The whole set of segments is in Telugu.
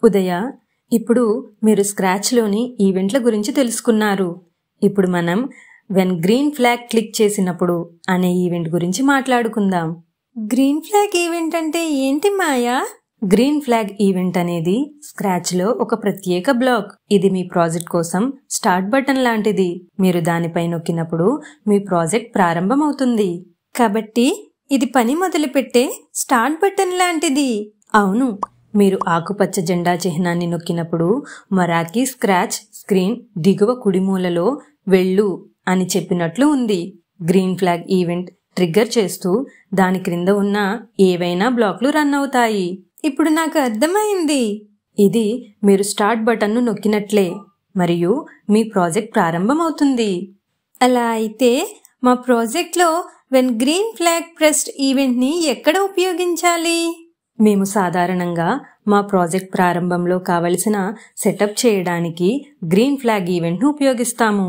ఉదయ, ఇప్పుడు మీరు స్క్రాచ్లోని ఈవెంట్ల గురించి తెలుసుకున్నారు. ఇప్పుడు మనం వెన్ గ్రీన్ ఫ్లాగ్ క్లిక్ చేసినప్పుడు అనే ఈవెంట్ గురించి మాట్లాడుకుందాం. గ్రీన్ ఫ్లాగ్ ఈవెంట్ అంటే ఏంటి మాయా? గ్రీన్ ఫ్లాగ్ ఈవెంట్ అనేది స్క్రాచ్లో ఒక ప్రత్యేక బ్లాక్. ఇది మీ ప్రాజెక్ట్ కోసం స్టార్ట్ బటన్ లాంటిది. మీరు దానిపై నొక్కినప్పుడు మీ ప్రాజెక్ట్ ప్రారంభమవుతుంది. కాబట్టి ఇది పని మొదలుపెట్టే స్టార్ట్ బటన్ లాంటిది. అవును, మీరు ఆకుపచ్చ జెండా చిహ్నాన్ని నొక్కినప్పుడు మరాకీ స్క్రాచ్ స్క్రీన్ దిగువ కుడి మూలలో వెళ్ళు అని చెప్పినట్లు ఉంది. గ్రీన్ ఫ్లాగ్ ఈవెంట్ ట్రిగ్గర్ చేస్తూ దాని క్రింద ఉన్న ఏవైనా బ్లాక్లు రన్ అవుతాయి. ఇప్పుడు నాకు అర్థమైంది. ఇది మీరు స్టార్ట్ బటన్ను నొక్కినట్లే మరియు మీ ప్రాజెక్ట్ ప్రారంభమవుతుంది. అలా అయితే మా ప్రాజెక్ట్లో వెన్ గ్రీన్ ఫ్లాగ్ ప్రెస్డ్ ఈవెంట్ని ఎక్కడ ఉపయోగించాలి? మేము సాధారణంగా మా ప్రాజెక్ట్ ప్రారంభంలో కావలసిన సెటప్ చేయడానికి గ్రీన్ ఫ్లాగ్ ఈవెంట్ను ఉపయోగిస్తాము.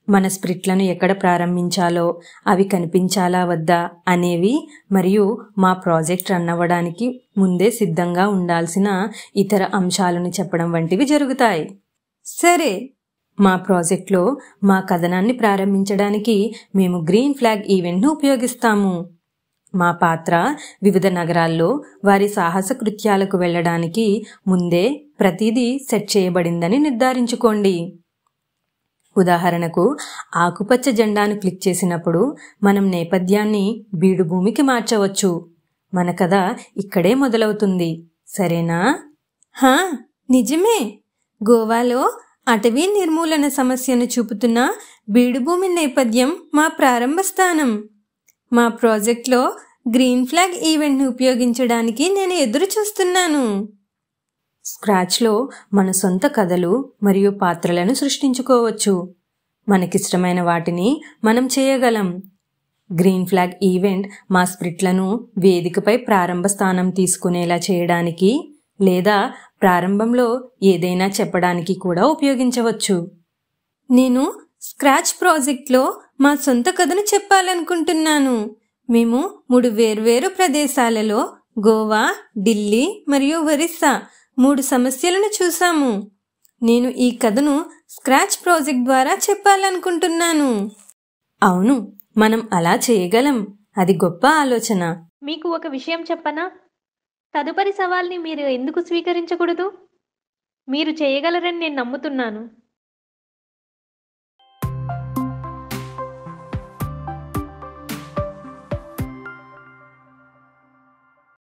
మన స్ప్రిట్లను ఎక్కడ ప్రారంభించాలో, అవి కనిపించాలా వద్దా అనేవి మరియు మా ప్రాజెక్ట్ రన్ అవ్వడానికి ముందే సిద్ధంగా ఉండాల్సిన ఇతర అంశాలను చెప్పడం వంటివి జరుగుతాయి. సరే, మా ప్రాజెక్ట్లో మా కథనాన్ని ప్రారంభించడానికి మేము గ్రీన్ ఫ్లాగ్ ఈవెంట్ను ఉపయోగిస్తాము. మా పాత్ర వివిధ నగరాల్లో వారి సాహస కృత్యాలకు వెళ్లడానికి ముందే ప్రతిదీ సెట్ చేయబడిందని నిర్ధారించుకోండి. ఉదాహరణకు, ఆకుపచ్చ జెండాను క్లిక్ చేసినప్పుడు మనం నేపథ్యాన్ని బీడుభూమికి మార్చవచ్చు. మన కథ ఇక్కడే మొదలవుతుంది, సరేనా? హా, నిజమే. గోవాలో అటవీ నిర్మూలన సమస్యను చూపుతున్న బీడుభూమి నేపథ్యం మా ప్రారంభ స్థానం. మా ప్రాజెక్ట్లో గ్రీన్ ఫ్లాగ్ ఈవెంట్ను ఉపయోగించడానికి నేను ఎదురు చూస్తున్నాను. స్క్రాచ్లో మన సొంత కథలు మరియు పాత్రలను సృష్టించుకోవచ్చు. మనకిష్టమైన వాటిని మనం చేయగలం. గ్రీన్ ఫ్లాగ్ ఈవెంట్ మా స్ప్రిట్లను వేదికపై ప్రారంభ స్థానం తీసుకునేలా చేయడానికి లేదా ప్రారంభంలో ఏదైనా చెప్పడానికి కూడా ఉపయోగించవచ్చు. నేను స్క్రాచ్ ప్రాజెక్ట్లో మా సొంత కథను చెప్పాలనుకుంటున్నాను. మేము 3 వేర్వేరు ప్రదేశాలలో గోవా, ఢిల్లీ మరియు ఒరిస్సా 3 సమస్యలను చూసాము. నేను ఈ కథను స్క్రాచ్ ప్రాజెక్ట్ ద్వారా చెప్పాలనుకుంటున్నాను. అవును, మనం అలా చేయగలం. అది గొప్ప ఆలోచన. మీకు ఒక విషయం చెప్పనా? తదుపరి సవాల్ని మీరు ఎందుకు స్వీకరించకూడదు? మీరు చేయగలరని నేను నమ్ముతున్నాను.